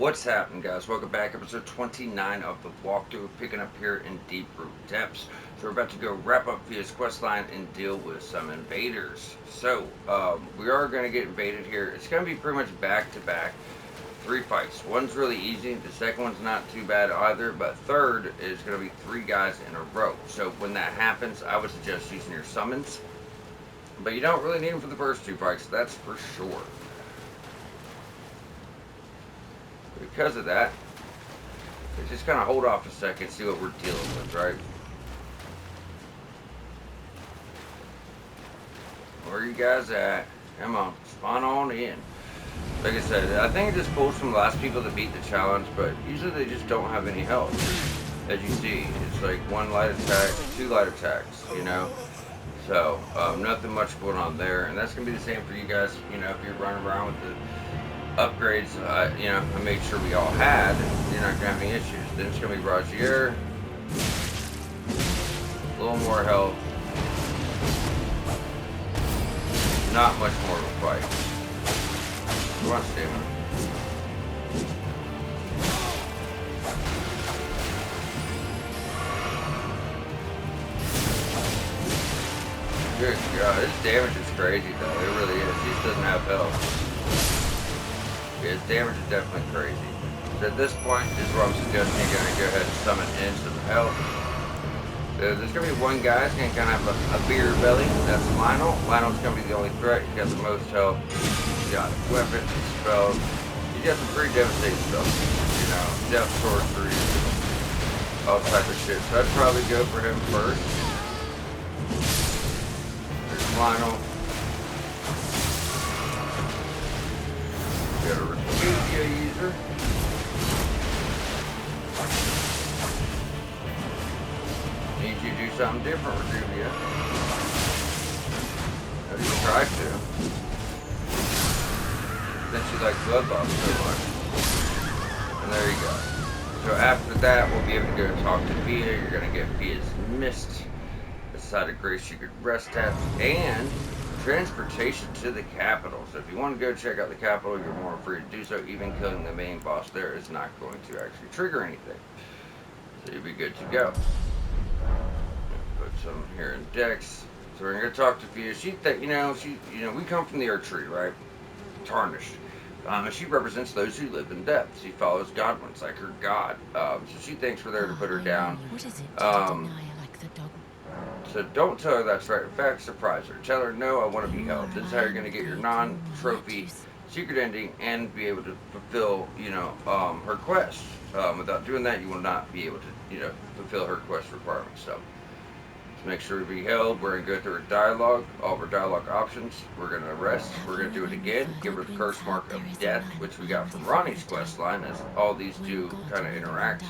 What's happening, guys? Welcome back. Episode 29 of the walkthrough, picking up here in Deep Root Depths. So we're about to go wrap up Fia's quest line and deal with some invaders. So we are going to get invaded here. It's going to be pretty much back-to-back 3 fights. One's really easy. The second one's not too bad either. But third is going to be 3 guys in a row. So when that happens, I would suggest using your summons. But you don't really need them for the first 2 fights. That's for sure. Because of that, let's just kind of hold off a second, see what we're dealing with, right? Where are you guys at? Come on, spawn on in. Like I said, I think it just pulls from the last people that beat the challenge, but usually they just don't have any health. As you see, it's like 1 light attack, 2 light attacks, you know? So, nothing much going on there, and that's going to be the same for you guys, you know, if you're running around with the upgrades, you know, I made sure we all had, and you're not going to have any issues. Then it's going to be Rogier, a little more health, not much more of a fight. Come on, stamina. Good God, his damage is crazy though, it really is. He just doesn't have health. His damage is definitely crazy. So at this point is where I'm suggesting you're going to go ahead and summon in some health. So there's going to be one guy who's going to kind of have a bigger belly. That's Lionel. Lionel's going to be the only threat. He's got the most health. He's got weapons, spells. He's got some pretty devastating stuff. You know, death sorcery, all types of shit. So I'd probably go for him first. There's Lionel. Got a Refugio user. Need you to do something different, Refugio. I just tried to. Since you like blood loss so much. And there you go. So after that, we'll be able to go talk to Fia. You're going to get Fia's Mist, the site of grace you could rest at, and transportation to the capital. So if you want to go check out the capital, you're more free to do so. Even killing the main boss there is not going to actually trigger anything. So you'll be good to go. Put some here in Dex. So we're gonna talk to Fia. She think we come from the Earth Tree, right? Tarnished. She represents those who live in depth. She follows Godwins like her god. So she thinks we're there to put her down. What is it to deny like the dog? So don't tell her that's right. In fact, surprise her. Tell her, no, I want to be held. This is how you're going to get your non-trophy secret ending and be able to fulfill, her quest. Without doing that, you will not be able to, fulfill her quest requirements. So, to make sure to be held, we're going to go through her dialogue, all of her dialogue options. We're going to rest. We're going to do it again. Give her the curse mark of death, which we got from Ronnie's quest line, as all these two kind of interact.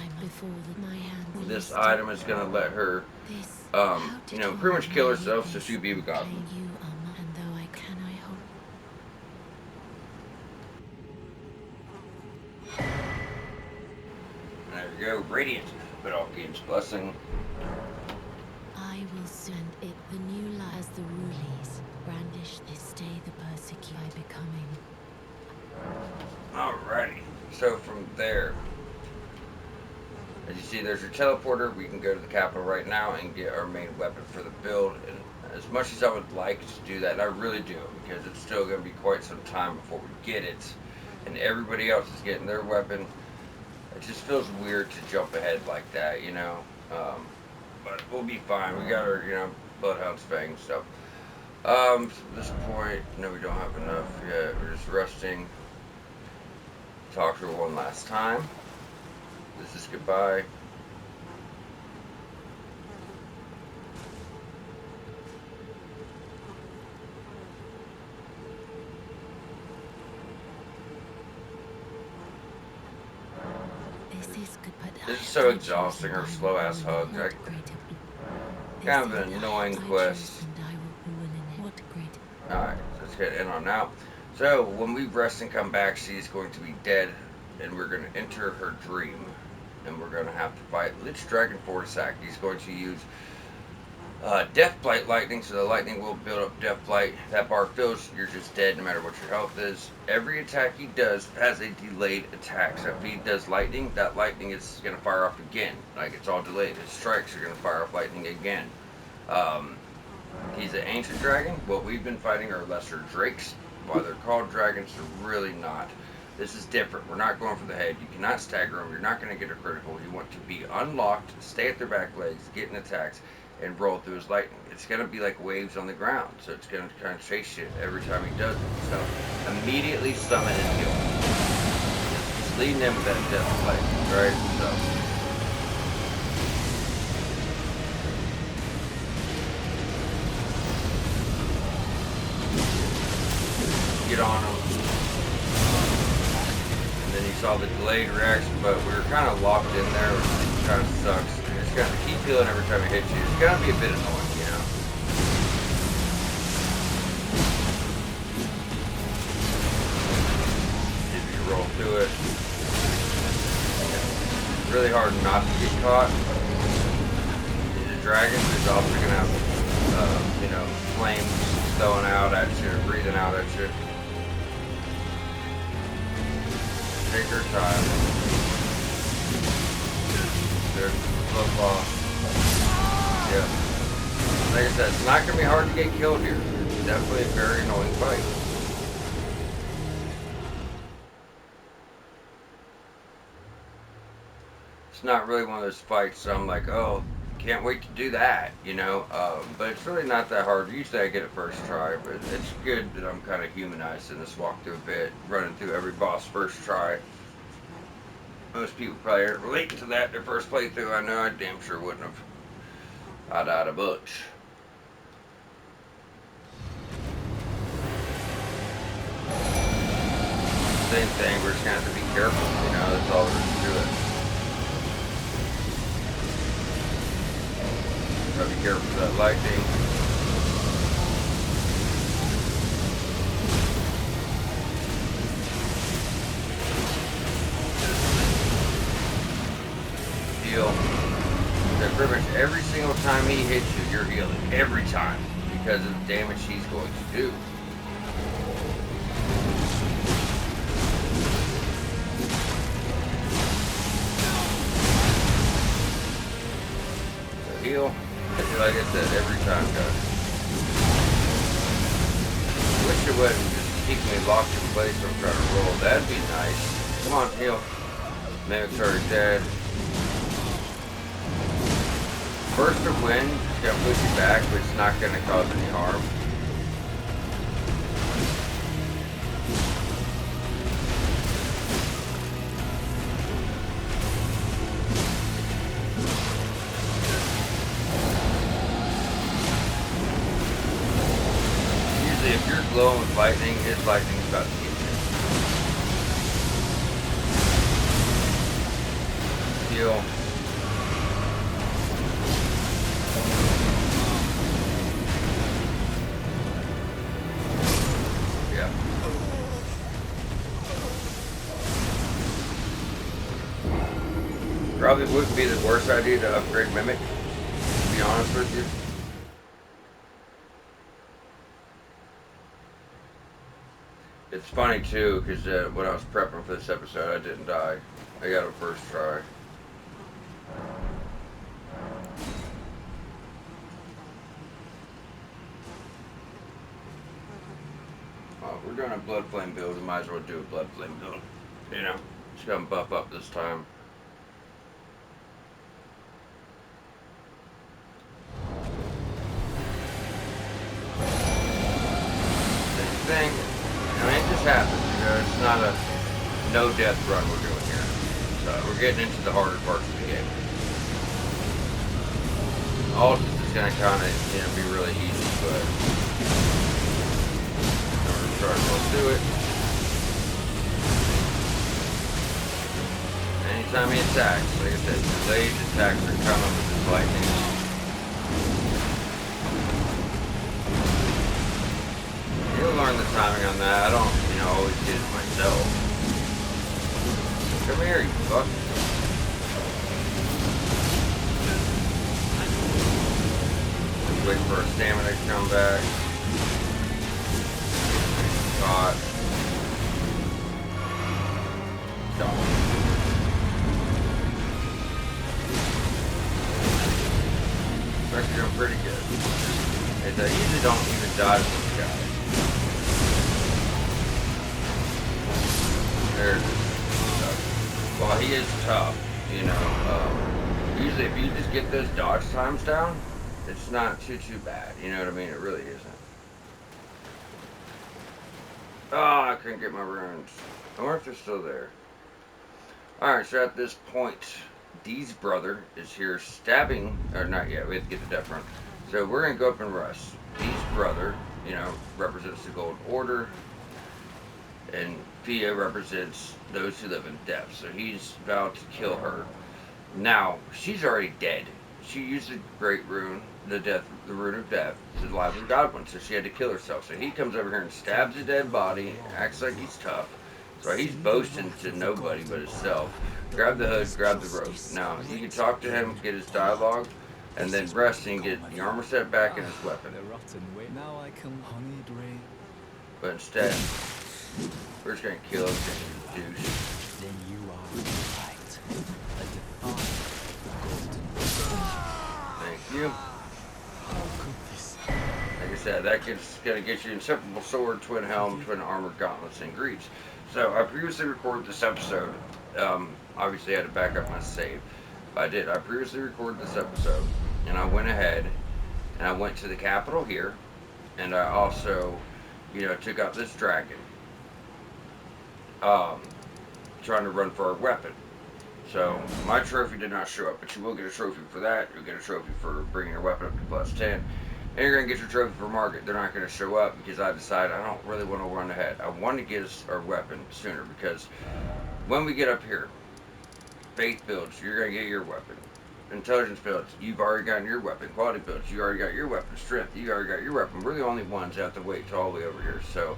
This item is going to let her pretty much kill herself so she'll be begotten. There we go, Radiant, but all games blessing. I will send it the new light as the rulies brandish this day the persecute by becoming. Alrighty, so from there, as you see, there's your teleporter. We can go to the capital right now and get our main weapon for the build. And as much as I would like to do that, and I really do, because it's still going to be quite some time before we get it, and everybody else is getting their weapon, it just feels weird to jump ahead like that, but we'll be fine. We got our, Bloodhound's Fang, so. At this point, no, we don't have enough yet. We're just resting. Talk to her one last time. This is goodbye. This is so exhausting, her slow ass hugs. Kind of an annoying quest. Alright, let's get in on now. So, when we rest and come back, she's going to be dead, and we're going to enter her dream. And we're going to have to fight Lich Dragon Fortisac. He's going to use Death Blight lightning, so the lightning will build up Death Blight. That bar fills, you're just dead no matter what your health is. Every attack he does has a delayed attack. So if he does lightning, that lightning is going to fire off again. Like, it's all delayed. His strikes are going to fire off lightning again. He's an ancient dragon. What we've been fighting are lesser drakes. While they're called dragons, they're really not. This is different. We're not going for the head. You cannot stagger them. You're not going to get a critical. You want to be unlocked, stay at their back legs, get in attacks, and roll through his lightning. It's going to be like waves on the ground, so it's going to kind of chase you every time he does it. So immediately summon and heal. Just leading in with that death lightning, right? So get on him. And then you saw the delayed reaction, but we were kind of locked in there, which kind of sucks. It's going to keep healing every time it hits you. It's going to be a bit annoying, you know? If you roll through it. It's really hard not to get caught. The dragon is also going to have, flames throwing out at you, breathing out at you. Take your time. There's football. Yeah. Like I said, it's not going to be hard to get killed here. It's definitely a very annoying fight. It's not really one of those fights so I'm like, oh, can't wait to do that, you know? But it's really not that hard. Usually I get it first try, but it's good that I'm kind of humanized in this walkthrough a bit, running through every boss first try. Most people probably aren't relating to that their first playthrough. I know I damn sure wouldn't have. I died a bunch. Same thing, we're just gonna have to be careful, you know, that's all there is to it. Gotta be careful with that lightning. Heal. So pretty much every single time he hits you, you're healing. Every time. Because of the damage he's going to do. So heal. Like I said, every time, guys. Wish it wouldn't just keep me locked in place when I'm trying to roll. That'd be nice. Come on, heal. Mimic's already dead. Burst of wind is going to push you back, but it's not going to cause any harm. Usually if you're glowing with lightning, his lightning's about to get you. Heal. Probably wouldn't be the worst idea to upgrade Mimic, to be honest with you. It's funny too, because when I was prepping for this episode, I didn't die. I got it first try. Oh, we're doing a Blood Flame build, we might as well do a Blood Flame build. You know, just gonna buff up this time. Thing. I mean, it just happens, you know, it's not a no-death run we're doing here. So, we're getting into the harder parts of the game. Alt is going to kind of, you know, be really easy, but in order to try to go through it. Anytime he attacks, like I said, delayed attacks are coming with his lightning. You'll learn the timing on that. I don't, you know, always get it myself. Come here, you fuck. wait for our stamina to come back. Caught. Done. We're actually doing pretty good. And I usually don't even dodge this guy. There it is. Well, he is tough, you know. Usually if you just get those dodge times down, it's not too bad. You know what I mean? It really isn't. Oh, I couldn't get my runes. I wonder if they're still there. Alright, so at this point, Dee's brother is here stabbing, or not yet, we have to get the death run. So we're going to go up and rest. Dee's brother, you know, represents the Gold Order, and Fia represents those who live in death. So he's about to kill her. Now, she's already dead. She used the Great Rune, the Rune of Death, to the Live of God one, so she had to kill herself. So he comes over here and stabs a dead body, acts like he's tough. So he's boasting to nobody but himself. Grab the hood, grab the rope. Now, you can talk to him, get his dialogue, and then rest and get the armor set back and his weapon. But instead, we're just gonna kill him because he's a douche. Then you are right. A defiant Thank you. Like I said, that's gonna get you inseparable sword, twin helm, twin armor, gauntlets, and greaves. So I previously recorded this episode. Obviously, I had to back up my save. I did. I previously recorded this episode, and I went ahead and I went to the capital here, and I also, you know, took out this dragon, trying to run for our weapon. So my trophy did not show up, but you will get a trophy for that. You'll get a trophy for bringing your weapon up to plus 10. And you're going to get your trophy for Market. They're not going to show up because I decided I don't really want to run ahead. I want to get us our weapon sooner because when we get up here, faith builds, you're going to get your weapon. Intelligence builds, you've already gotten your weapon. Quality builds, you already got your weapon. Strength, you already got your weapon. We're the only ones that have to wait till all the way over here. So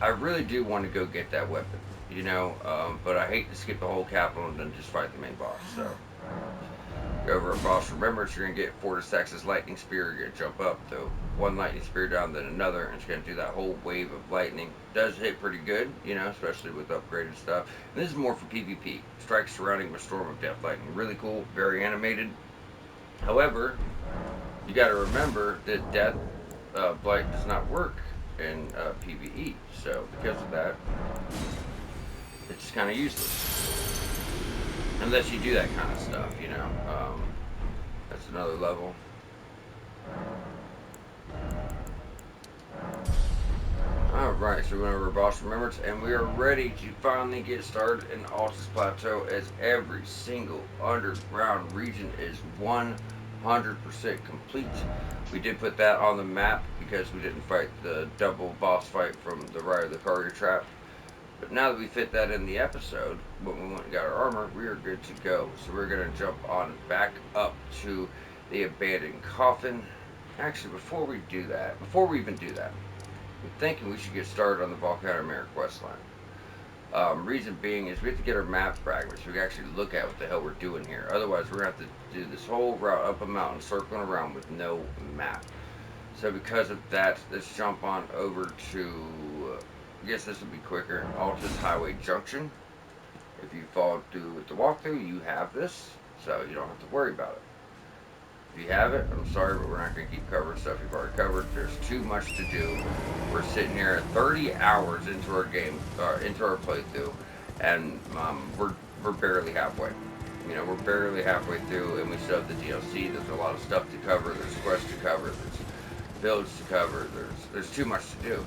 I really do want to go get that weapon, you know, but I hate to skip the whole capital and then just fight the main boss. So go over a boss. Remember, you're going to get Fortisax's lightning spear. You're going to jump up, throw one lightning spear down, then another, and it's going to do that whole wave of lightning. It does hit pretty good, you know, especially with upgraded stuff. And this is more for PvP. Strike surrounding with storm of death lightning. Really cool, very animated. However, you got to remember that death blight does not work in PvE. So because of that, it's just kind of useless. Unless you do that kind of stuff, you know. That's another level. Alright, so we went over Boss Remembrance, and we are ready to finally get started in Altus Plateau, as every single underground region is 100% complete. We did put that on the map because we didn't fight the double boss fight from the Ride of the Courier Trap. But now that we fit that in the episode, when we went and got our armor, we are good to go. So we're going to jump on back up to the abandoned coffin. Actually, before we even do that, I'm thinking we should get started on the Volcano Manor questline. Reason being is we have to get our map fragments so we can actually look at what the hell we're doing here. Otherwise, we're going to have to do this whole route up a mountain, circling around with no map. So because of that, let's jump on over to... I guess this would be quicker. Altus Highway Junction. If you follow through with the walkthrough, you have this, so you don't have to worry about it. If you have it, I'm sorry, but we're not going to keep covering stuff you've already covered. There's too much to do. We're sitting here at 30 hours into our game, into our playthrough, and we're barely halfway. You know, we're barely halfway through, and we still have the DLC. There's a lot of stuff to cover. There's quests to cover. There's builds to cover. There's too much to do.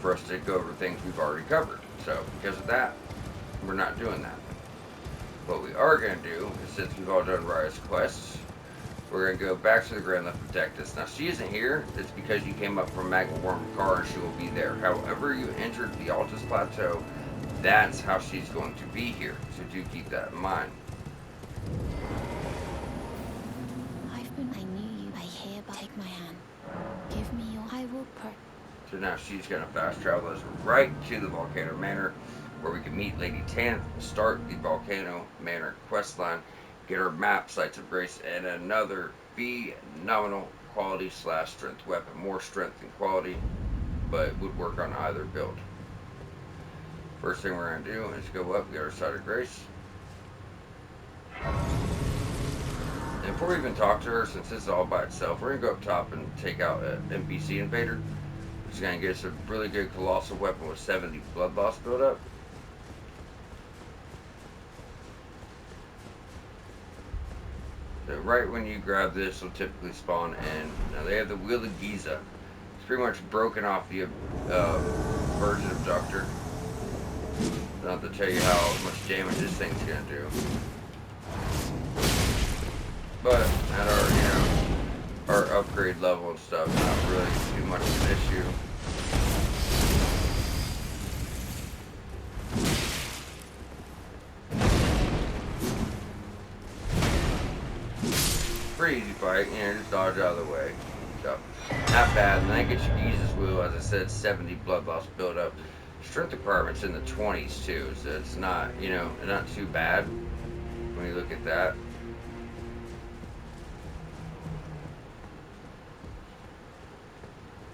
For us to go over things we've already covered. So, because of that, we're not doing that. What we are going to do is, since we've all done Raya's quests, we're going to go back to the Grand Left Protectus. Now, she isn't here. It's because you came up from Magma Worm Car, and she will be there. However you entered the Altus Plateau, that's how she's going to be here. So do keep that in mind. I knew you. I hereby take my hand. Give me your... I will per... So now she's going to fast travel us right to the Volcano Manor, where we can meet Lady Tanith, start the Volcano Manor questline, get our map, Sites of Grace, and another phenomenal quality / strength weapon. More strength than quality, but would work on either build. First thing we're going to do is go up, get our Side of Grace. And before we even talk to her, since this is all by itself, we're going to go up top and take out an NPC invader. Which is going to get us a really good colossal weapon with 70 blood loss build up. So right when you grab this, will typically spawn in. Now they have the Wheel of Giza. It's pretty much broken off the version of Doctor. Not to tell you how much damage this thing's going to do. But at our, our upgrade level and stuff, not really too much of an issue. Pretty easy fight, just dodge out of the way. So, not bad. And that gets you Jesus Wheel, as I said, 70 blood loss build up. Strength requirement's in the 20s too, so it's not, not too bad when you look at that.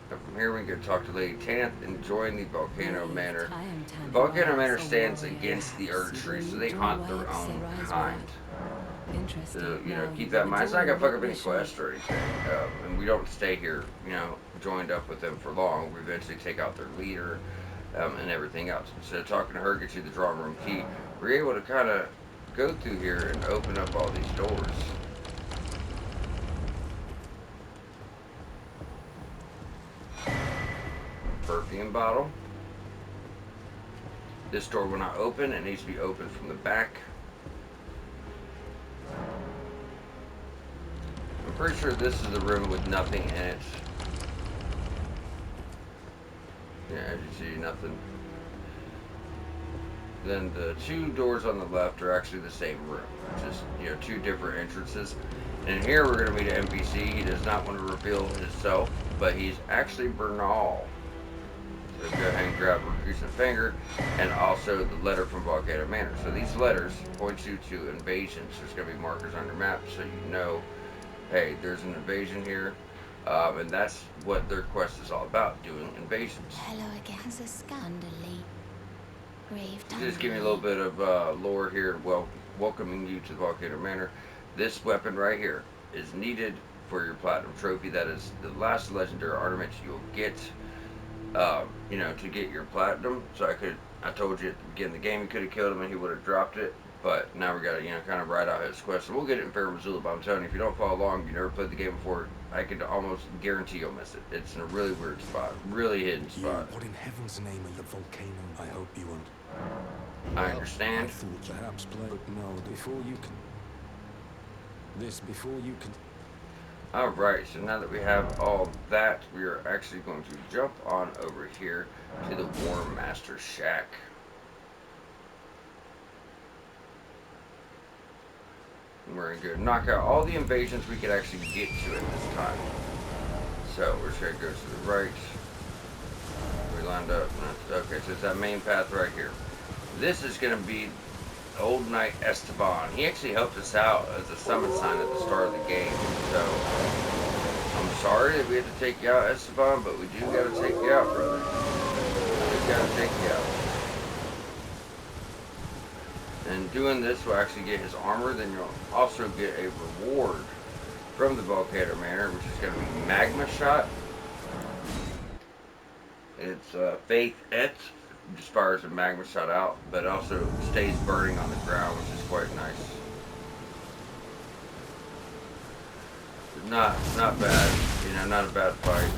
From here we can talk to Lady Tanith and join the Volcano Manor. The Volcano Manor stands against the Erd Tree, so they hunt their own kind. So, keep that in mind. It's not going to fuck up any quests or anything. And we don't stay here, joined up with them for long. We eventually take out their leader and everything else. Instead of talking to her, get you the drawing room key, we're able to kind of go through here and open up all these doors. Perfume bottle. This door will not open. It needs to be opened from the back. I'm pretty sure this is the room with nothing in it. Yeah, as you see, nothing. Then the two doors on the left are actually the same room. Just, two different entrances. And here we're going to meet an NPC. He does not want to reveal himself, but he's actually Bernal. So go ahead and grab Recusant Finger and also the letter from Volcano Manor. So these letters point you to invasions. There's going to be markers on your map so you know, hey, there's an invasion here. And that's what their quest is all about, doing invasions. Hello again. Just give me a little bit of lore here, welcoming you to Volcano Manor. This weapon right here is needed for your Platinum Trophy. That is the last legendary ornament you'll get, to get your Platinum. So I told you at the beginning of the game you could have killed him and he would have dropped it. But now we got to, kind of ride out his quest. So we'll get it in Fair Missoula, but I'm telling you, if you don't follow along, you never played the game before, I could almost guarantee you'll miss it. It's in a really weird spot, really hidden spot. What in heaven's name is the volcano? I hope you won't. I understand. I thought perhaps play, but no, before you can... Alright, so now that we have all that, we are actually going to jump on over here to the War Master Shack. And we're going to knock out all the invasions we could actually get to at this time. So we're just going to go to the right. We lined up. Okay, so it's that main path right here. This is going to be Old Knight Esteban. He actually helped us out as a summon sign at the start of the game. So I'm sorry that we had to take you out, Esteban, but we do got to take you out, brother. We got to take you out. And doing this will actually get his armor. Then you'll also get a reward from the Volcano Manor, which is going to be Magma Shot. It's Faith Et, just fires a magma shot out, but also stays burning on the ground, which is quite nice. Not bad, not a bad fight.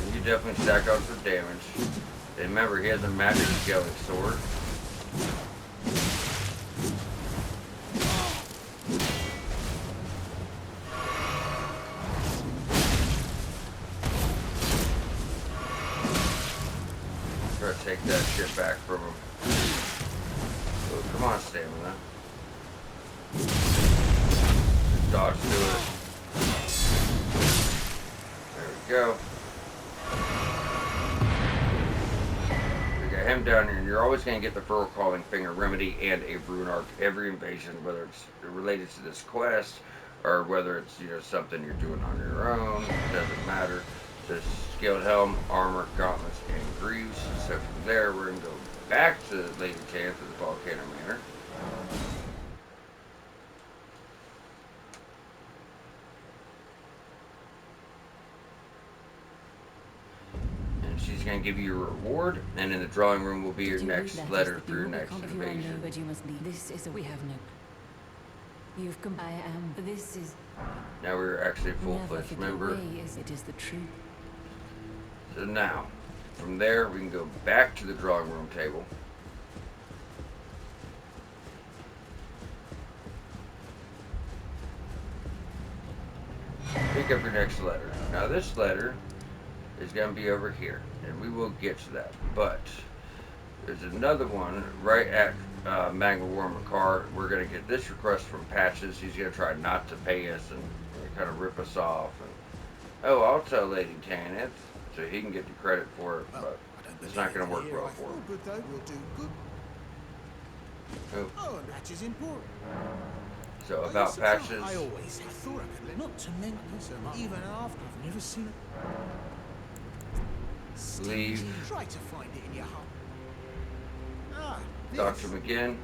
And you definitely stack on some damage. And remember, he has a magic scaling sword. Try to take that shit back from him. Oh, come on, stamina. Dodge through it. There we go. We got him down here, and you're always going to get the Furrow Calling Finger Remedy and a Rune Arc every invasion, whether it's related to this quest or whether it's, you know, something you're doing on your own. It doesn't matter. Just scaled helm, armor, gauntlets, and greaves. So from there, we're gonna go back to Lady Tanith at the Volcano Manor. She's going to give you a reward, and in the drawing room will be your next letter for your next invasion. But you must leave. This is a we have no. You've come. I am. This is. Now we're actually a full-fledged member. It is the truth. So now, from there, we can go back to the drawing room table. Pick up your next letter. Now this letter is going to be over here, and we will get to that. But there's another one right at Magma Makar. We're going to get this request from Patches. He's going to try not to pay us and kind of rip us off. And, oh, I'll tell Lady Tanith, so he can get the credit for it, but it's not going to work well for him. Good though, we'll do good. Oh, and that is important. So about Patches. I thought I could let not to mention so much. Even after I've never seen it. Leave. Try to find it in your heart. Talk to him again.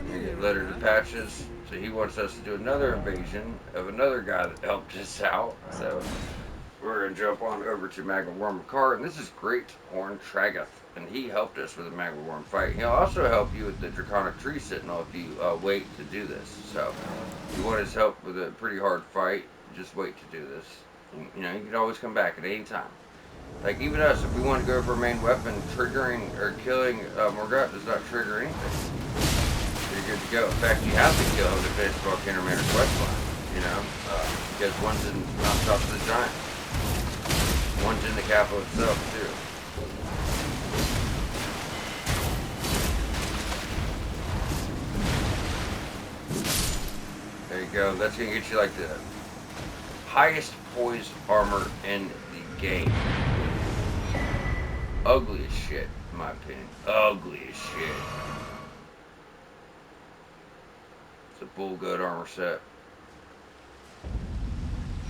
Get letter to Patches. So he wants us to do another invasion of another guy that helped us out. So we're gonna jump on over to Magma Makar, and this is Great Horn Tragoth, and he helped us with the Magma Worm fight. He'll also help you with the Draconic Tree Sentinel if you wait to do this. So if you want his help with a pretty hard fight, just wait to do this. You know, you can always come back at any time. Like even us, if we want to go for a main weapon, triggering or killing Morgott does not trigger anything. You're good to go. In fact, you have to kill him to finish Volcano Manor's questline. You know, because one's in Mountaintop of the Giant. One's in the capital itself too. There you go. That's gonna get you like the highest poised armor in the game. Ugly as shit, in my opinion. Ugly as shit. It's a bull goat armor set.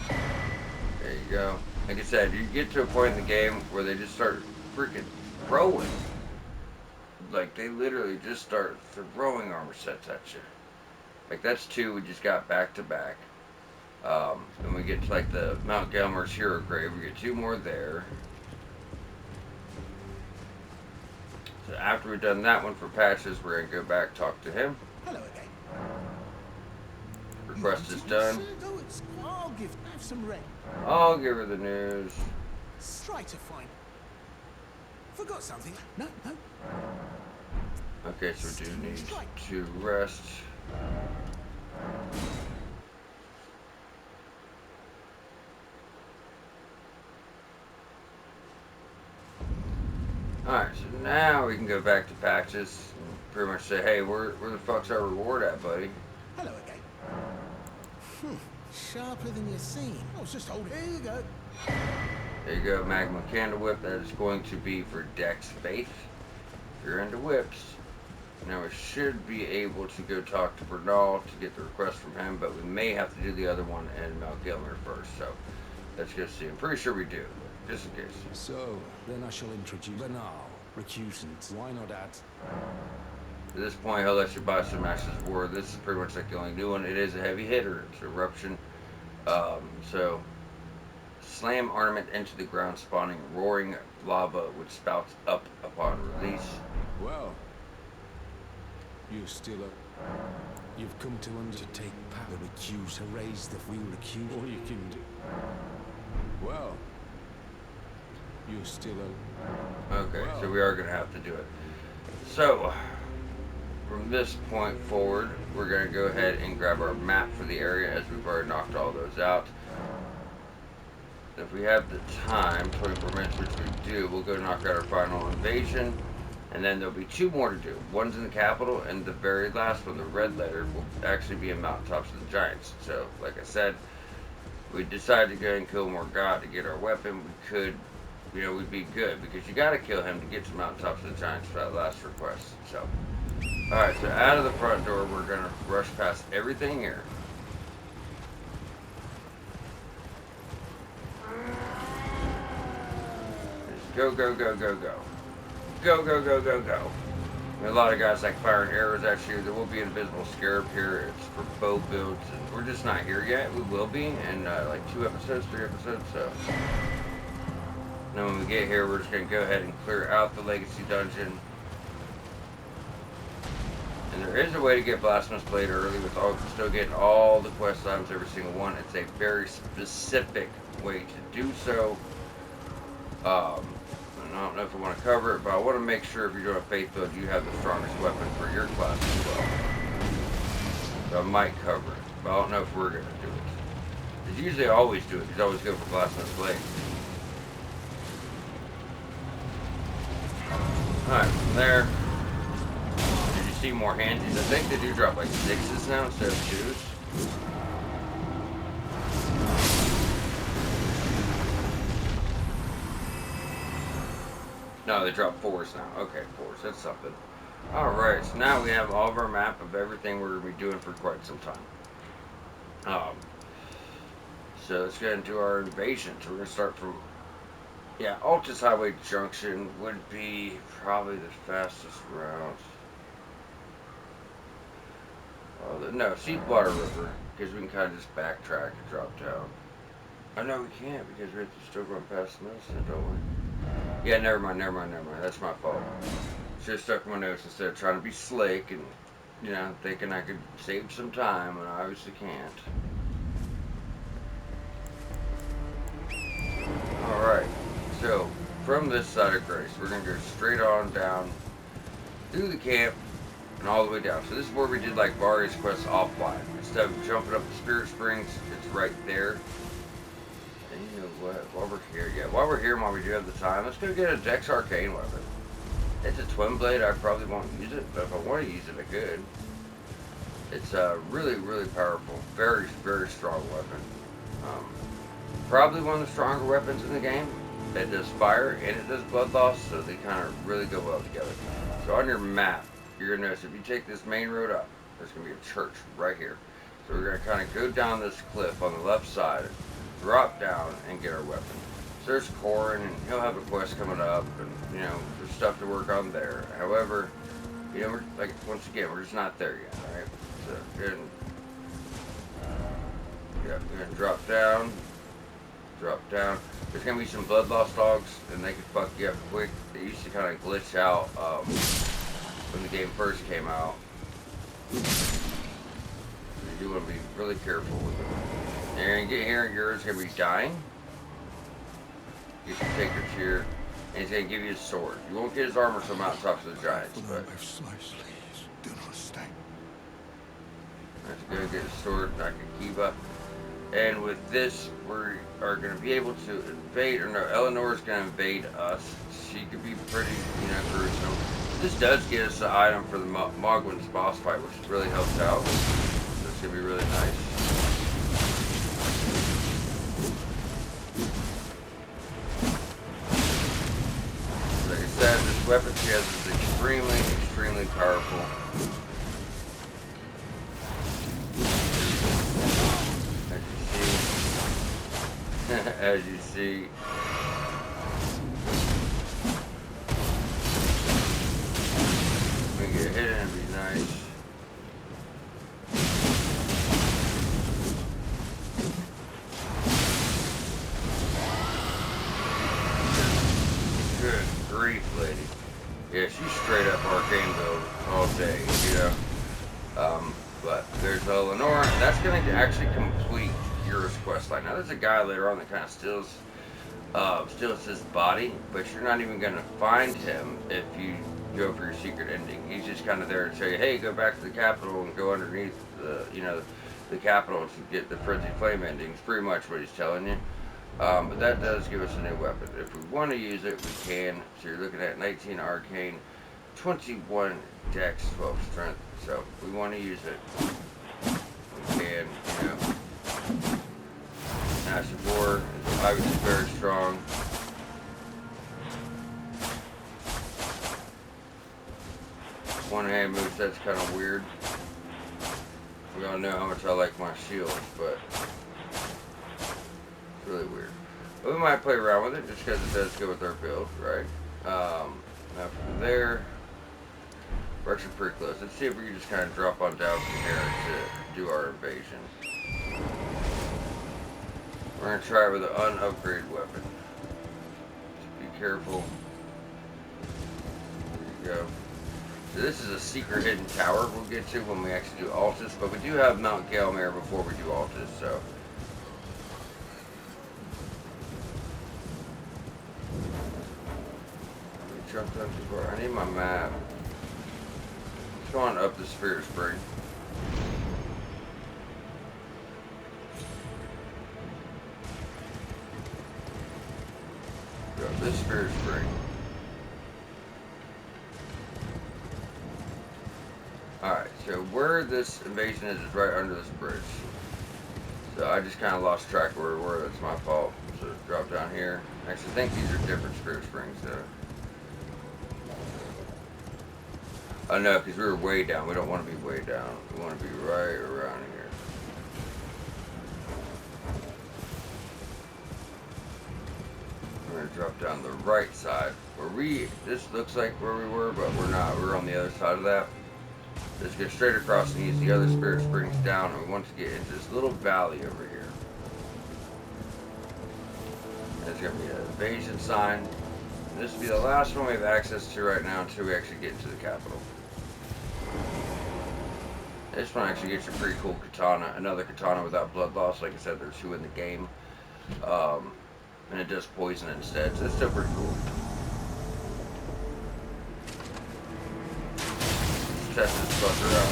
There you go. Like I said, you get to a point in the game where they just start freaking throwing. Like, they literally just start throwing armor sets at you. Like, that's two we just got back to back. Then we get to, like, the Mount Gelmer's Hero Grave. We get two more there. So after we've done that one for Patches, we're going to go back, talk to him. Hello again. Request is done. I'll give some rain. I'll give her the news. Try to find. Forgot something. No. Okay, so we do need to rest. Alright, so now we can go back to Patches and pretty much say, hey, where the fuck's our reward at, buddy? Hello again. Sharper than you seem. I was just holding. There you go. There you go, Magma Candle Whip. That is going to be for Dex Faith. If you're into whips. Now we should be able to go talk to Bernal to get the request from him, but we may have to do the other one in Mount Gelmer first, so let's go see. I'm pretty sure we do, just in case. So, then I shall introduce Bernal, recusant. Why not add? At this point, he'll let you buy some Ashes of War. This is pretty much like the only new one. It is a heavy hitter. It's Eruption. So, slam ornament into the ground, spawning roaring lava which spouts up upon release. Well, you're still up. You've come to undertake power recuse to raise the wheel recuse. All you can do. Well, you're still up. Okay, so we are going to have to do it. So, from this point forward, we're going to go ahead and grab our map for the area as we've already knocked all those out. If we have the time, 24 minutes, which we do, we'll go knock out our final invasion. And then there'll be two more to do. One's in the capital, and the very last one, the red letter, will actually be in Mountaintops of the Giants. So, like I said, we decided to go and kill Morgott to get our weapon. We could, you know, we'd be good, because you gotta kill him to get to Mountaintops of the Giants for that last request. So, alright, so out of the front door, we're gonna rush past everything here. Go, go, go, go, go. Go, go, go, go, go. A lot of guys like firing arrows at you. There will be an invisible scarab here. It's for bow builds, and we're just not here yet. We will be in like 2 episodes, 3 episodes. So, then when we get here, we're just gonna go ahead and clear out the legacy dungeon. And there is a way to get Blasphemous Blade early with still getting all the quest items, every single one. It's a very specific way to do so. I don't know if I want to cover it, but I want to make sure if you're doing a faith build, you have the strongest weapon for your class as well. So I might cover it, but I don't know if we're going to do it. Because usually I always do it, because I always go for Blasphemous Blade. Alright, from there, did you see more handies? I think they do drop like 6s now instead of 2s. No, they drop 4s now. Okay, 4s. That's something. Alright, so now we have all of our map of everything we're going to be doing for quite some time. So let's get into our invasion. So we're going to start from... Yeah, Altus Highway Junction would be probably the fastest route. No, Seawater River, because we can kind of just backtrack and drop down. Oh, no, we can't, because we have to still run past Medicine, don't we? Yeah, never mind. That's my fault. Should have stuck my notes instead of trying to be slick and, you know, thinking I could save some time, and I obviously can't. Alright, so from this side of Grace, we're going to go straight on down through the camp and all the way down. So this is where we did like Various quests offline. Instead of jumping up the Spirit Springs, it's right there. And you know what, while we're here, while we do have the time, let's go get a Dex Arcane weapon. It's a twin blade. I probably won't use it, but if I want to use it, I could. It's really, really powerful. Very, very strong weapon. Probably one of the stronger weapons in the game. It does fire and it does blood loss, so they kind of really go well together. So on your map, you're going to notice if you take this main road up, there's going to be a church right here. So we're going to kind of go down this cliff on the left side, drop down, and get our weapon. So there's Corin, and he'll have a quest coming up, and, you know, there's stuff to work on there. However, you know, we're, like, once again, we're just not there yet, right? So, we're going to drop down. There's going to be some blood loss dogs, and they can fuck you up quick. They used to kind of glitch out when the game first came out. You do want to be really careful with them. You're going to get here, and yours going to be dying. You can take your cheer, and he's going to give you his sword. You won't get his armor from out top of the giants, but... Do not stay. Let's go get his sword, and I can keep up. And with this, we are going to be able to invade, or no, Eleanor's going to invade us. She could be pretty, you know, gruesome. This does get us the item for the Mogwin's boss fight, which really helps out. So it's going to be really nice. Like I said, this weapon she has is extremely, extremely powerful. As you see, we can get hit and be nice. Good grief, lady. Yeah, she's straight up arcane build all day, you know. But there's Eleanor, and that's going to actually complete Euro's questline. Now there's a guy later on that kind of steals his body, but you're not even going to find him if you go for your secret ending. He's just kind of there to tell you, hey, go back to the capital and go underneath the, you know, the capital to get the Frenzy Flame ending. It's pretty much what he's telling you. But that does give us a new weapon. If we want to use it, we can. So you're looking at 19 arcane, 21 dex, 12 strength. So if we want to use it, we can, you know. Ash of War is obviously very strong. One-hand moves, that's kind of weird. We all know how much I like my shields, but it's really weird. But we might play around with it just because it does go with our build, right? Now from there, we're actually pretty close. Let's see if we can just kind of drop on down from here to do our invasion. We're going to try it with an unupgraded weapon. Just be careful. There you go. So this is a secret hidden tower we'll get to when we actually do Altus, but we do have Mount Galmare before we do Altus, so. We jumped on too far. I need my map. Let's go on up the Spirit Spring. Go up this Spirit Spring. Alright, so where this invasion is right under this bridge. So I just kind of lost track of where we were. That's my fault. So drop down here. Actually, I think these are different Spirit Springs, though. Oh no, because we were way down. We don't want to be way down. We want to be right around here. We're going to drop down the right side. This looks like where we were, but we're not. We're on the other side of that. Let's go straight across and use the other Spirit Springs down, and we want to get into this little valley over here. There's going to be an invasion sign. This will be the last one we have access to right now until we actually get into the capital. This one actually gets a pretty cool katana, another katana without blood loss. Like I said, there's 2 in the game. And it does poison instead, so it's still pretty cool. Let's test this fucker out.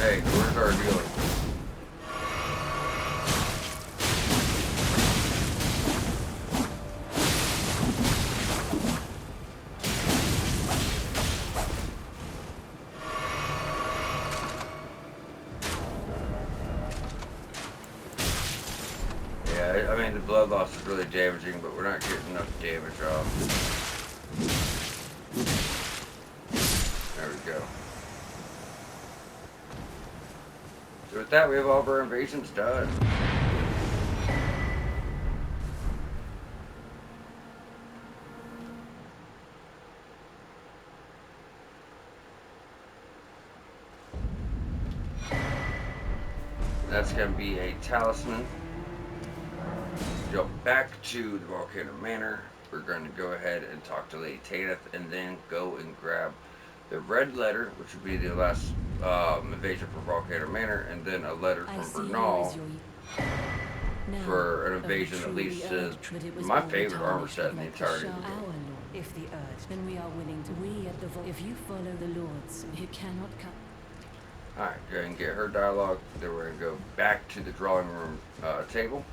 Hey, where's our dealer? Yeah, I mean the blood loss is really damaging, but we're not getting enough damage off. There we go. So with that, we have all of our invasions done. That's going to be a talisman. Go back to the Volcano Manor. We're going to go ahead and talk to Lady Tanith, and then go and grab the red letter, which would be the last invasion for Volcano Manor, and then a letter from Bernal for an invasion that leads to my favorite armor set in the entirety of the game. If the urge, then we are willing to. We at the if you follow the lords, you cannot come. Alright, go ahead and get her dialogue. Then we're going to go back to the drawing room table.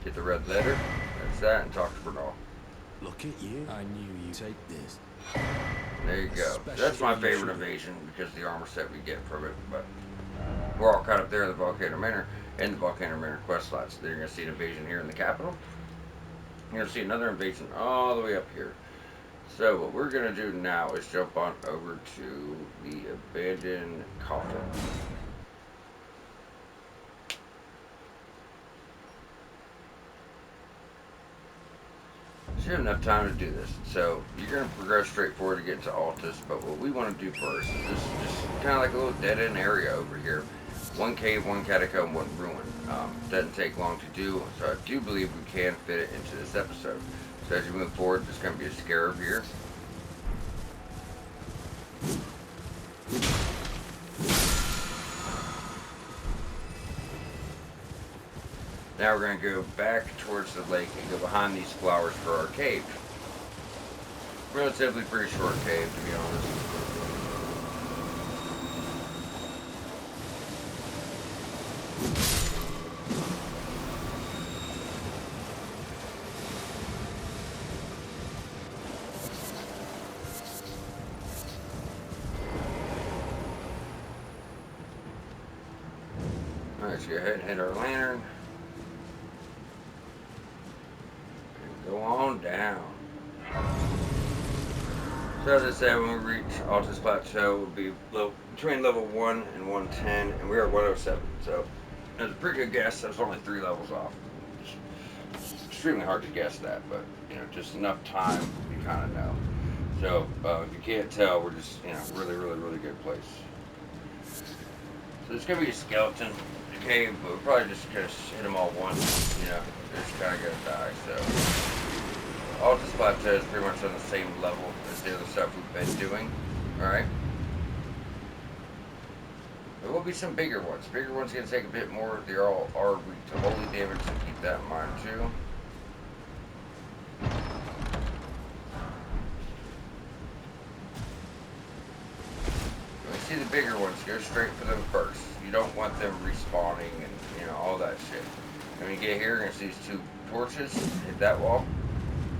Get the red letter. That's that, and talk to Bernal. Look at you. I knew you'd take this. There you go. So that's my favorite invasion because of the armor set we get from it. But we're all caught up there in the Volcano Manor and the Volcano Manor quest slots. So then you're going to see an invasion here in the capital. You're going to see another invasion all the way up here. So what we're going to do now is jump on over to the abandoned coffin. So you have enough time to do this. So you're going to progress straight forward to get into Altus, but what we want to do first is this is just kind of like a little dead-end area over here. 1 cave, 1 catacomb, 1 ruin. Doesn't take long to do, so I do believe we can fit it into this episode. So as you move forward, there's going to be a scarab here. Now we're going to go back towards the lake and go behind these flowers for our cave. Relatively pretty short cave, to be honest. Alright, let's go ahead and hit our lantern. Go on down. So as I said, when we reach Altus Plateau, we'll be between level 1 and 110, and we are 107. So that's a pretty good guess. I was only 3 levels off. It's extremely hard to guess that, but just enough time, you kind of know. So if you can't tell, we're just really, really, really good place. So there's gonna be a skeleton cave, but we're probably just gonna hit them all once. They're just kind of gonna die. So Altus Plateau is pretty much on the same level as the other stuff we've been doing. All right. There will be some bigger ones. Bigger ones gonna take a bit more. They all are weak to holy damage, so keep that in mind too. See the bigger ones, go straight for them first. You don't want them respawning and all that shit. And when you get here, you're gonna see these 2 torches. Hit that wall.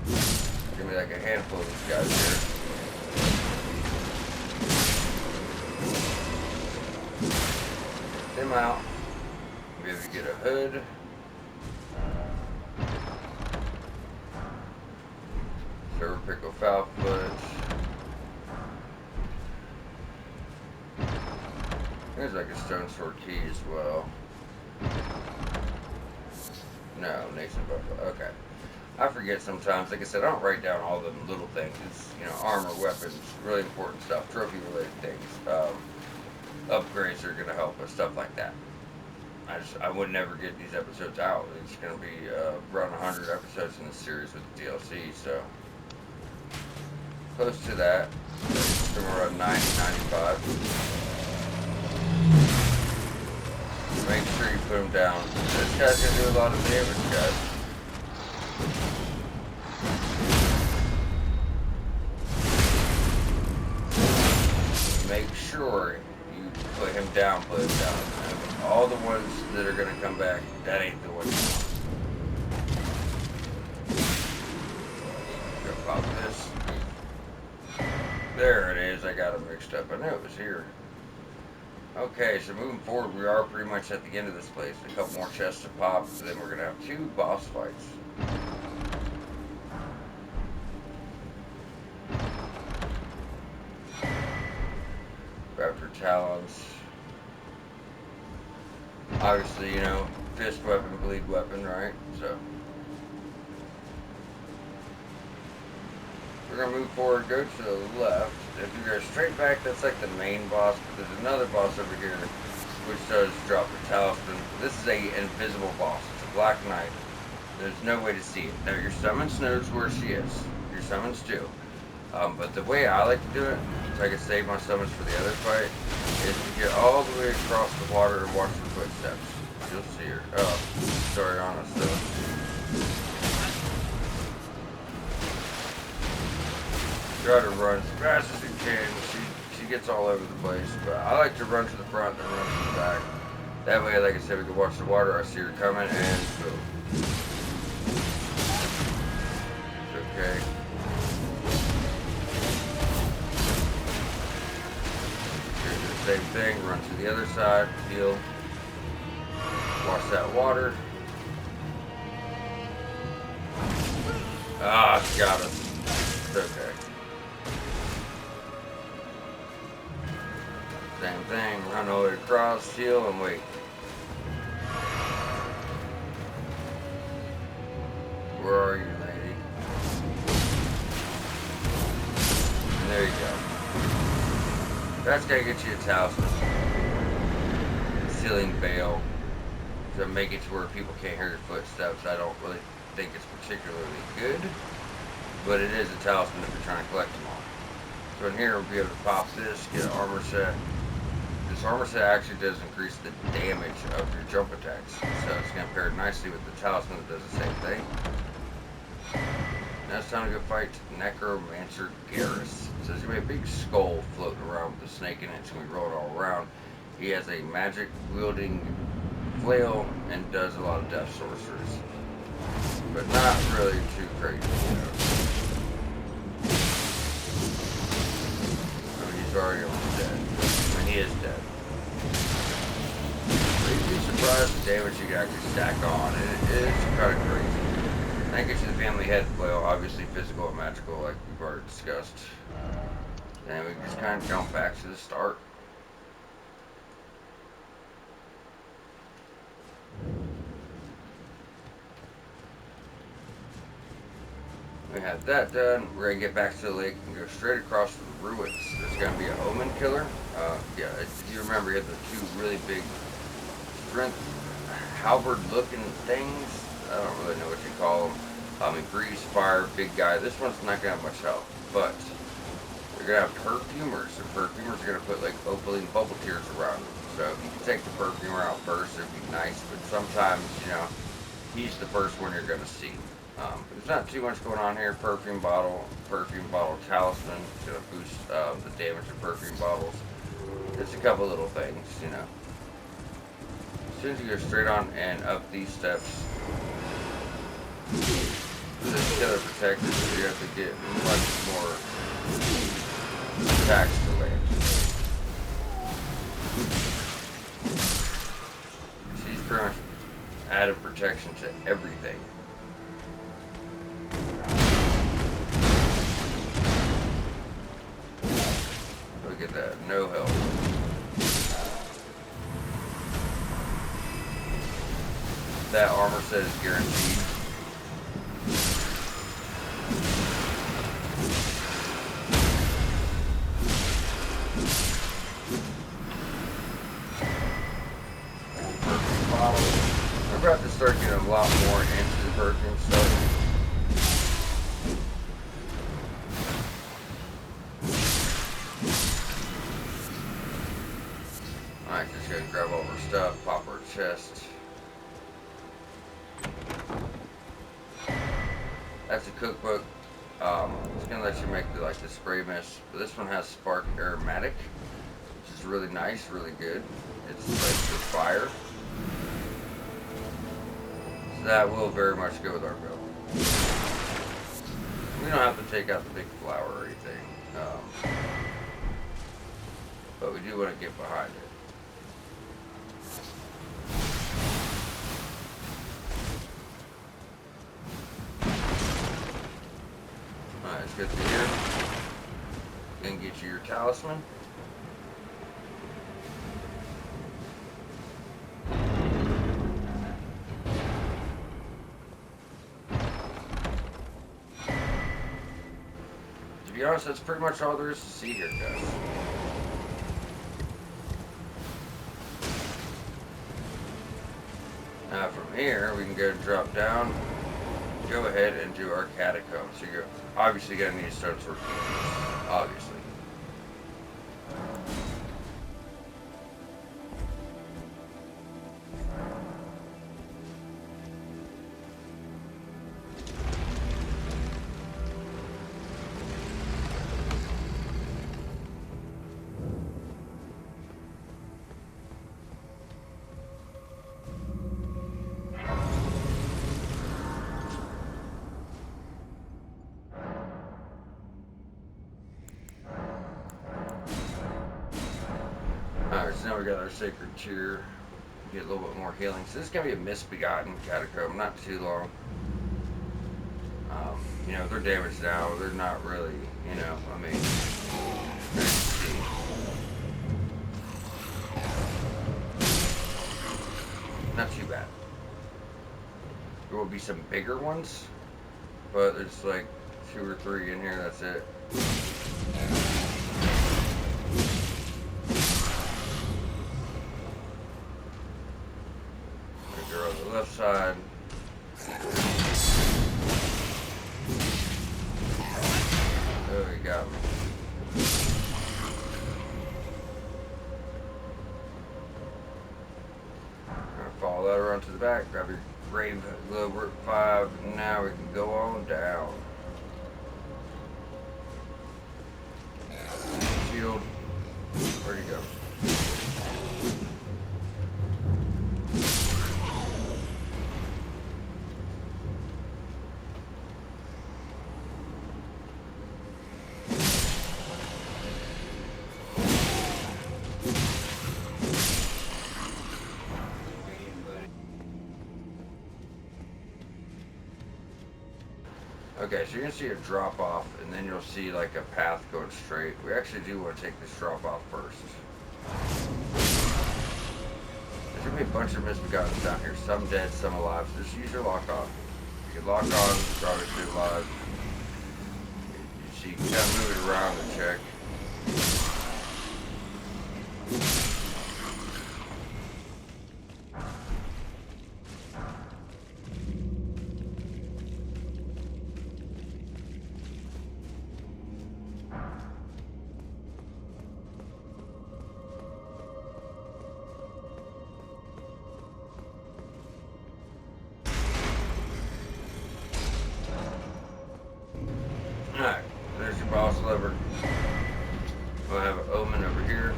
There's gonna be like a handful of these guys here. Get them out. Be able to get a hood. Server Pickle Foul Foot. There's like a stone sword key as well. No, Nation Buffalo. Okay. I forget sometimes. Like I said, I don't write down all the little things. It's, armor, weapons, really important stuff, trophy related things. Upgrades are going to help us, stuff like that. I would never get these episodes out. It's going to be around 100 episodes in the series with the DLC, so close to that. Somewhere around 90, 95. Make sure you put him down. This guy's gonna do a lot of damage, guys. Make sure you put him down, And all the ones that are gonna come back, that ain't the one you want. Go pop this. There it is. I got him mixed up. I knew it was here. Okay, so moving forward, we are pretty much at the end of this place. A couple more chests to pop, so then we're going to have 2 boss fights. Raptor Talons. Obviously, fist weapon, bleed weapon, right? So we're going to move forward, go to the left. If you go straight back, that's like the main boss, but there's another boss over here which does drop the talisman. This is a invisible boss. It's a Black Knight. There's no way to see it. Now, your summons knows where she is. Your summons do. But the way I like to do it, so I can save my summons for the other fight, is to get all the way across the water and watch the footsteps. You'll see her. Oh, sorry, honestly. Try to run as fast as you can. She gets all over the place, but I like to run to the front and run to the back. That way, like I said, we can watch the water. I see her coming, and boom. It's okay. Do the same thing. Run to the other side. Heal. Watch that water. Ah, she got us. It's okay. Same thing, run all the way across, heal, and wait. Where are you, lady? And there you go. That's gonna get you a talisman. Sealing veil. To make it to where people can't hear your footsteps. I don't really think it's particularly good. But it is a talisman if you're trying to collect them all. So in here, we'll be able to pop this, get an armor set. This armor set actually does increase the damage of your jump attacks, so it's going to pair nicely with the talisman that does the same thing. Now it's time to go fight Necromancer Garrus. So there's going to be a big skull floating around with a snake in it, so we roll it all around. He has a magic wielding flail and does a lot of death sorceries, but not really too crazy. He's already almost dead. I mean, he is dead. But you'd be surprised the damage you can actually stack on. It is kind of crazy. That gets you the family head flail, obviously physical and magical, like we've already discussed. And we just kind of jump back to the start. We have that done. We're gonna get back to the lake and go straight across to the ruins. There's gonna be an omen killer. Yeah, if you remember, he had the two really big strength halberd looking things. I don't really know what you call them. He breathes fire, big guy. This one's not gonna have much help, but they're gonna have perfumers, and perfumers are gonna put like opaline bubble tears around them. So if you can take the perfumer out first, it'd be nice. But sometimes, you know, he's the first one you're gonna see. There's not too much going on here. Perfume bottle talisman. It's gonna boost the damage of perfume bottles. Just a couple little things, you know. As soon as you go straight on and up these steps, this killer protected, you have to get much more attacks to land. She's pretty much added protection to everything. Look at that, no help. That armor set is guaranteed. Perfume bottle. We're about to start getting a lot more into the perfume stuff. Alright, just gonna grab all our stuff, pop our chest. That's a cookbook. It's gonna let you make the spray mist, but this one has spark aromatic, which is really nice, really good. It's like for fire, so that will very much go with our build. We don't have to take out the big flower or anything, but we do want to get behind it. Let's get through here and get you your talisman. To be honest, that's pretty much all there is to see here, guys. Now from here, we can go and drop down. Go ahead and do our catacombs. So you're obviously gonna need to start working, obviously. Alright, so now we got our sacred cheer. Get a little bit more healing. So this is going to be a misbegotten catacomb, not too long. You know, they're damaged now. They're not really, you know, I mean, let's see. Not too bad. There will be some bigger ones, but there's like 2 or 3 in here, that's it. On the left side. Oh, he got me. Gonna follow that around to the back. Grab your grave globe at 5. Now we can go on down. Shield. Where'd he go? Okay, so you're gonna see a drop off, and then you'll see like a path going straight. We actually do want to take this drop off first. There's gonna be a bunch of misbegottens down here, some dead, some alive. So just use your lock on. You can lock on, probably should alive. So you can kind of move it around and check. Alright, there's your boss lever. We'll have an omen over here.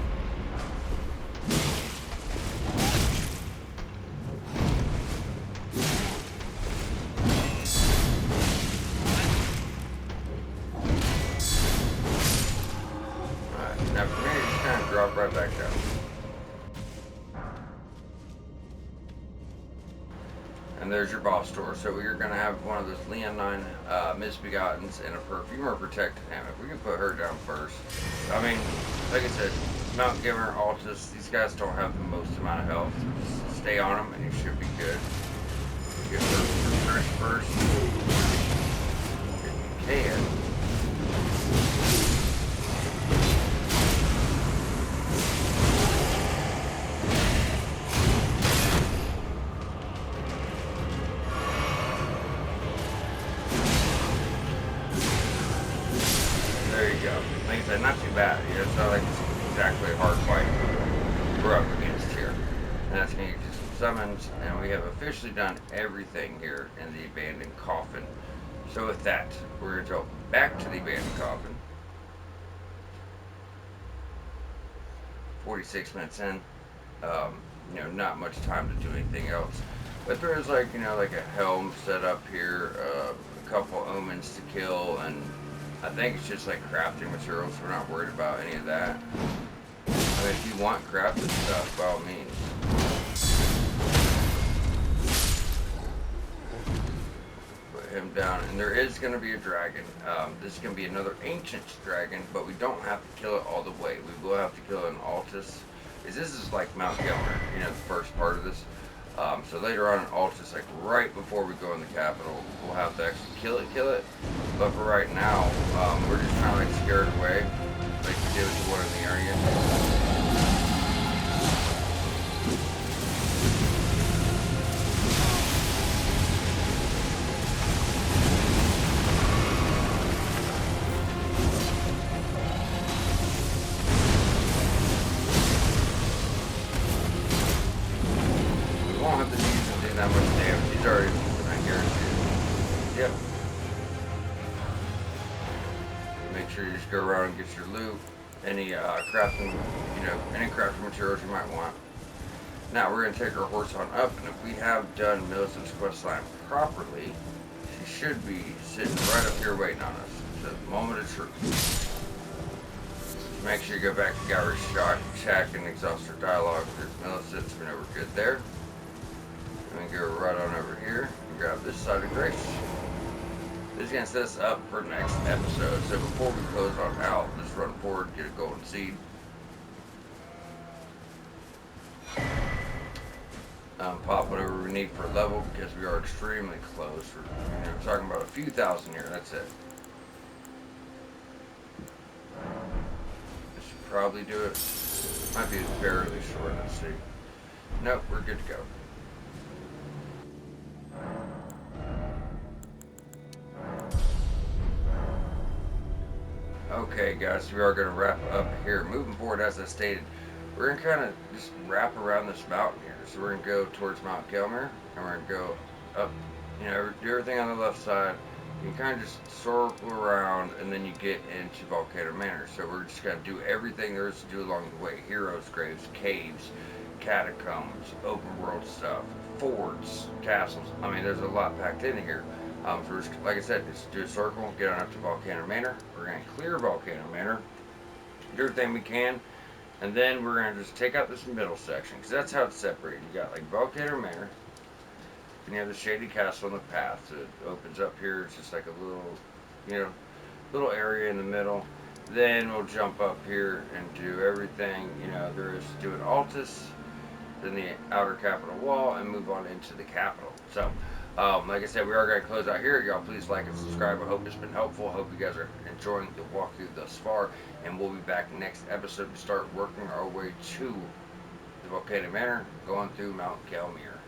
Alright, now from here you just kind of drop right back down. And there's your boss door. So we're going to have one of those Leonine misbegottens and a perfumer protecting him. If we can put her down first. I mean, like I said, Mount Gimmer, Altus, these guys don't have the most amount of health. So just stay on them and you should be good. Get her first. If you can. There you go. Like I said, not too bad. You know, it's not like it's exactly a hard fight we're up against here. And that's going to get you some summons, and we have officially done everything here in the abandoned coffin. So with that, we're going to go back to the abandoned coffin. 46 minutes in. You know, not much time to do anything else. But there's like, you know, like a helm set up here, a couple omens to kill, and I think it's just like crafting materials. We're not worried about any of that. I mean, if you want crafted stuff, by all means. Put him down. And there is going to be a dragon. This is going to be another ancient dragon, but we don't have to kill it all the way. We will have to kill an Altus. This is like Mount Gilmer, you know, the first part of this. So later on in Altus, like right before we go in the capital, we'll have to actually kill it. But for right now, we're just kind of like scared away, like we did with the one in the area. We won't have to use him do that much damage. He's already right here. Yep. Make sure you just go around and get your loot. Any crafting, you know, any crafting materials you might want. Now we're going to take our horse on up, and if we have done Millicent's questline properly, she should be sitting right up here waiting on us. It's the moment of truth. Make sure you go back to Gallery's shack and exhaust her dialogue. There's Millicent, so we know we're good there. And we go right on over here and grab this side of Grace. This is going to set us up for next episode. So before we close on out, let's run forward, get a golden seed. Pop whatever we need for a level because we are extremely close. We're talking about a few thousand here. That's it. This should probably do it. Might be barely short. Let's see. Nope, we're good to go. Okay, guys, we are going to wrap up here. Moving forward, as I stated, we're going to kind of just wrap around this mountain here. So we're going to go towards Mount Gilmer, and we're going to go up, you know, do everything on the left side. You can kind of just circle around, and then you get into Volcano Manor. So we're just going to do everything there is to do along the way. Heroes' graves, caves, catacombs, open world stuff, forts, castles. I mean, there's a lot packed in here. So we're just, like I said, just do a circle, get on up to Volcano Manor. We're going to clear Volcano Manor, do everything we can, and then we're going to just take out this middle section, because that's how it's separated. You got like Volcano Manor, and you have the shady castle in the path. It opens up here. It's just like a little, you know, little area in the middle. Then we'll jump up here and do everything, you know, there is to do an Altus, then the outer capital wall, and move on into the capital. So, like I said, we are going to close out here. Y'all please like and subscribe. I hope it's been helpful. I hope you guys are enjoying the walkthrough thus far. And we'll be back next episode to start working our way to the Volcano Manor, going through Mount Gelmir.